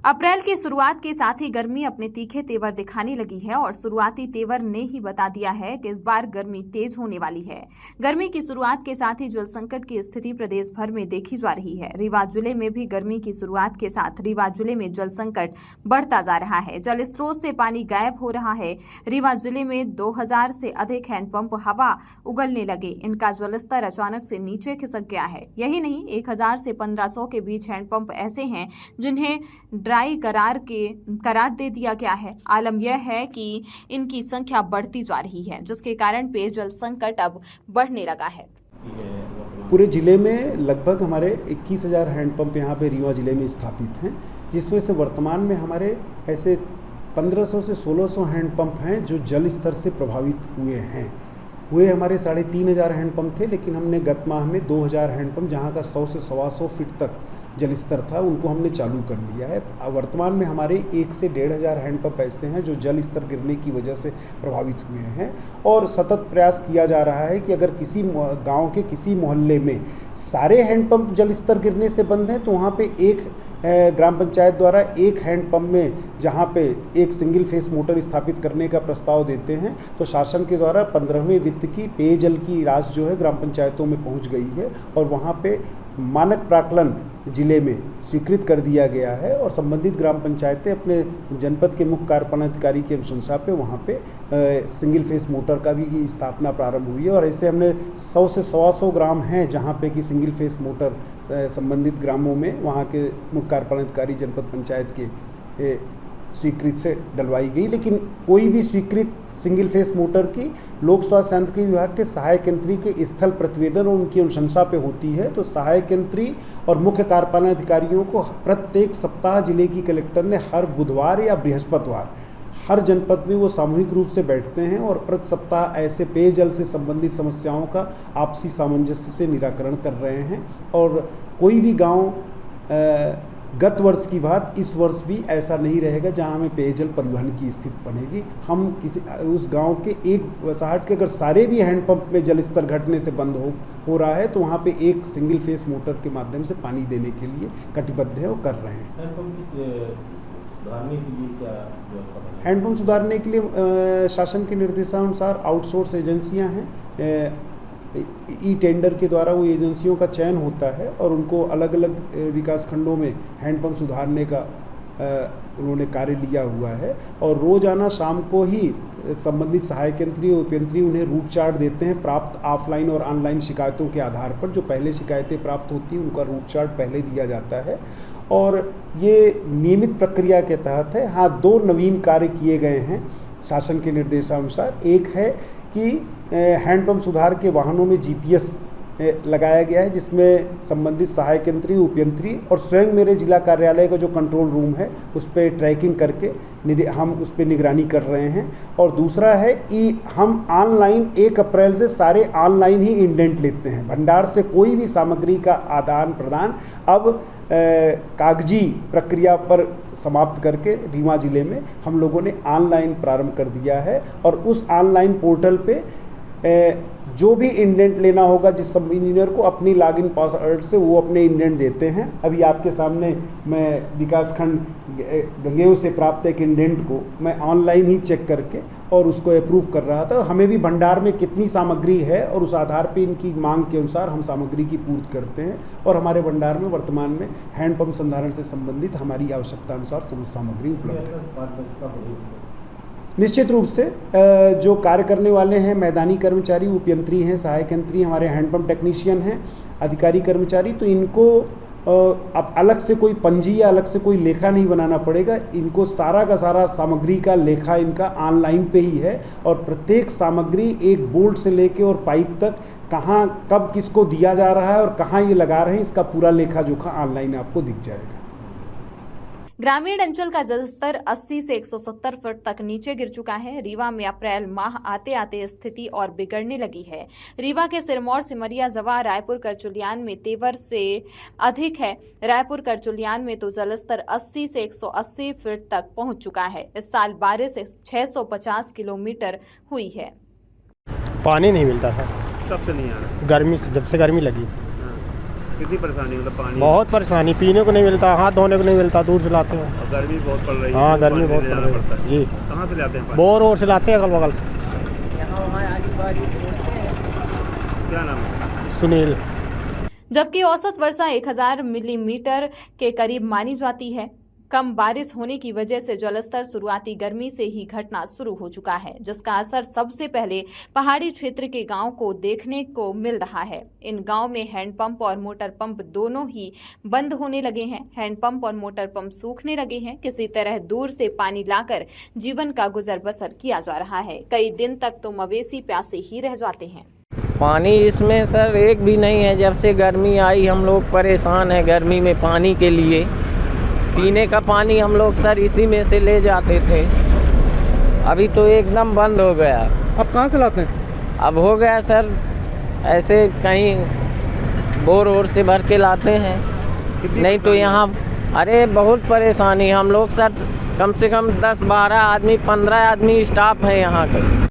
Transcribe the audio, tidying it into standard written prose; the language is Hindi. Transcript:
अप्रैल की शुरुआत के साथ ही गर्मी अपने तीखे तेवर दिखाने लगी है और शुरुआती तेवर ने ही बता दिया है कि इस बार गर्मी तेज होने वाली है। गर्मी की शुरुआत के साथ ही जल संकट की स्थिति प्रदेश भर में देखी जा रही है। रीवा जिले में भी गर्मी की शुरुआत के साथ रीवा जिले में जल संकट बढ़ता जा रहा है। जल स्रोत से पानी गायब हो रहा है। रीवा जिले में 2000 से अधिक हैंडपंप हवा उगलने लगे। इनका जलस्तर अचानक से नीचे खिसक गया है। यही नहीं, 1000 से 1500 के बीच हैंडपंप ऐसे हैं जिन्हें ड्राई करार दे दिया गया है। आलम यह है कि इनकी संख्या बढ़ती जा रही है, जिसके कारण पेयजल संकट अब बढ़ने लगा है। पूरे ज़िले में लगभग हमारे 21,000 हैंडपंप यहाँ पे रीवा ज़िले में स्थापित हैं, जिसमें से वर्तमान में हमारे ऐसे 1500 से 1600 हैंडपंप हैं जो जल स्तर से प्रभावित हुए हमारे 3,500 हैंडपंप थे, लेकिन हमने गत माह में 2000 हैंडपंप जहाँ का 100 से 125 फीट तक जल स्तर था उनको हमने चालू कर लिया है। वर्तमान में हमारे 1 से 1,500 हैंडपंप ऐसे हैं जो जल स्तर गिरने की वजह से प्रभावित हुए हैं और सतत प्रयास किया जा रहा है कि अगर किसी गांव के किसी मोहल्ले में सारे हैंडपंप जल स्तर गिरने से बंद हैं तो वहाँ पे एक ग्राम पंचायत द्वारा एक हैंडपंप में जहाँ पे एक सिंगल फेस मोटर स्थापित करने का प्रस्ताव देते हैं, तो शासन के द्वारा 15वें वित्त की पेयजल की राशि जो है ग्राम पंचायतों में पहुँच गई है और वहाँ पे मानक प्राकलन जिले में स्वीकृत कर दिया गया है और संबंधित ग्राम पंचायतें अपने जनपद के मुख्य कार्यपालनाधिकारी की अनुशंसा पे वहाँ पे सिंगल फेस मोटर का भी स्थापना प्रारंभ हुई है और ऐसे हमने 100 से 125 ग्राम हैं जहाँ पे कि सिंगल फेस मोटर संबंधित ग्रामों में वहाँ के मुख्य कार्यपालनाधिकारी जनपद पंचायत के स्वीकृत से डलवाई गई। लेकिन कोई भी स्वीकृत सिंगल फेस मोटर की लोक स्वास्थ्य यांत्रिकी विभाग के सहायक यंत्री के स्थल प्रतिवेदन और उनकी अनुशंसा पे होती है, तो सहायक यंत्री और मुख्य कार्यपालन अधिकारियों को प्रत्येक सप्ताह जिले की कलेक्टर ने हर बुधवार या बृहस्पतिवार हर जनपद में वो सामूहिक रूप से बैठते हैं और प्रति सप्ताह ऐसे पेयजल से संबंधित समस्याओं का आपसी सामंजस्य से निराकरण कर रहे हैं। और कोई भी गाँव गत वर्ष की बात इस वर्ष भी ऐसा नहीं रहेगा जहां हमें पेयजल परिवहन की स्थिति बनेगी। हम किसी उस गांव के एक वसाहत के अगर सारे भी हैंडपंप में जल स्तर घटने से बंद हो रहा है तो वहां पे एक सिंगल फेस मोटर के माध्यम से पानी देने के लिए कटिबद्ध है और कर रहे हैं। हैंडपंप सुधारने के लिए शासन के निर्देशानुसार आउटसोर्स एजेंसियाँ हैं। ई टेंडर के द्वारा वो एजेंसियों का चयन होता है और उनको अलग अलग विकास खंडों में हैंडपंप सुधारने का उन्होंने कार्य लिया हुआ है और रोज़ाना शाम को ही संबंधित सहायक यंत्री और उपयंत्री उन्हें रूट चार्ट देते हैं प्राप्त ऑफलाइन और ऑनलाइन शिकायतों के आधार पर। जो पहले शिकायतें प्राप्त होती हैं उनका रूट चार्ट पहले दिया जाता है और ये नियमित प्रक्रिया के तहत है। हाँ, 2 नवीन कार्य किए गए हैं शासन के निर्देशानुसार। एक है कि हैंडपंप सुधार के वाहनों में GPS लगाया गया है, जिसमें संबंधित सहायक यंत्री, उपयंत्री और स्वयं मेरे जिला कार्यालय का जो कंट्रोल रूम है उस पर ट्रैकिंग करके हम उस पर निगरानी कर रहे हैं। और दूसरा है कि हम ऑनलाइन 1 अप्रैल से सारे ऑनलाइन ही इंडेंट लेते हैं। भंडार से कोई भी सामग्री का आदान प्रदान अब कागजी प्रक्रिया पर समाप्त करके रीवा जिले में हम लोगों ने ऑनलाइन प्रारंभ कर दिया है और उस ऑनलाइन पोर्टल पे जो भी इंडेंट लेना होगा जिस सब इंजीनियर को अपनी लॉगिन पासवर्ड से वो अपने इंडेंट देते हैं। अभी आपके सामने मैं विकासखंड गंगेऊ से प्राप्त एक इंडेंट को मैं ऑनलाइन ही चेक करके और उसको अप्रूव कर रहा था। हमें भी भंडार में कितनी सामग्री है और उस आधार पे इनकी मांग के अनुसार हम सामग्री की पूर्ति करते हैं और हमारे भंडार में वर्तमान में हैंडपंप संधारण से संबंधित हमारी आवश्यकता अनुसार समस्त सामग्री उपलब्ध है। निश्चित रूप से जो कार्य करने वाले हैं मैदानी कर्मचारी, उपयंत्री हैं, सहायक यंत्री, हमारे हैंडपंप टेक्नीशियन हैं, अधिकारी कर्मचारी, तो इनको अब अलग से कोई पंजी या अलग से कोई लेखा नहीं बनाना पड़ेगा। इनको सारा का सारा सामग्री का लेखा इनका ऑनलाइन पे ही है और प्रत्येक सामग्री एक बोल्ट से लेके और पाइप तक कहाँ कब किसको दिया जा रहा है और कहाँ ये लगा रहे हैं, इसका पूरा लेखा जोखा ऑनलाइन आपको दिख जाएगा। ग्रामीण अंचल का जलस्तर 80 से 170 फुट तक नीचे गिर चुका है। रीवा में अप्रैल माह आते आते स्थिति और बिगड़ने लगी है। रीवा के सिरमौर, सिमरिया, जवा, रायपुर, करचुलियान में तेवर से अधिक है। रायपुर, करचुलियान में तो जलस्तर 80 से 180 फीट तक पहुंच चुका है। इस साल बारिश 650 किलोमीटर हुई है। पानी नहीं मिलता था, कब से नहीं आ रहा? गर्मी से, जब से गर्मी लगी। कितनी परेशानी मतलब पानी? बहुत परेशानी, पीने को नहीं मिलता, हाथ धोने को नहीं मिलता, दूर से लाते हैं। और गर्मी बहुत पड़ रही है। हाँ, तो गर्मी पानी बहुत लेने पड़ जाना रही पड़ता है है। जी। कहाँ से लाते हैं पानी? बोर और से लाते हैं अगल बगल से। क्या नाम है? सुनील। जबकि औसत वर्षा 1000 मिलीमीटर के करीब मानी जाती है। कम बारिश होने की वजह से जलस्तर शुरुआती गर्मी से ही घटना शुरू हो चुका है, जिसका असर सबसे पहले पहाड़ी क्षेत्र के गांव को देखने को मिल रहा है। इन गांव में हैंडपंप और मोटर पंप दोनों ही बंद होने लगे हैं। हैंडपंप और मोटर पंप सूखने लगे हैं। किसी तरह दूर से पानी लाकर जीवन का गुजर बसर किया जा रहा है। कई दिन तक तो मवेशी प्यासे ही रह जाते हैं। पानी इसमें सर एक भी नहीं है। जब से गर्मी आई हम लोग परेशान हैं गर्मी में पानी के लिए। पीने का पानी हम लोग सर इसी में से ले जाते थे, अभी तो एकदम बंद हो गया। अब कहाँ से लाते हैं? अब हो गया सर ऐसे कहीं बोर ओर से भर के लाते हैं, नहीं तो यहाँ अरे बहुत परेशानी। हम लोग सर कम से कम 10-12 आदमी 15 आदमी स्टाफ है यहाँ के।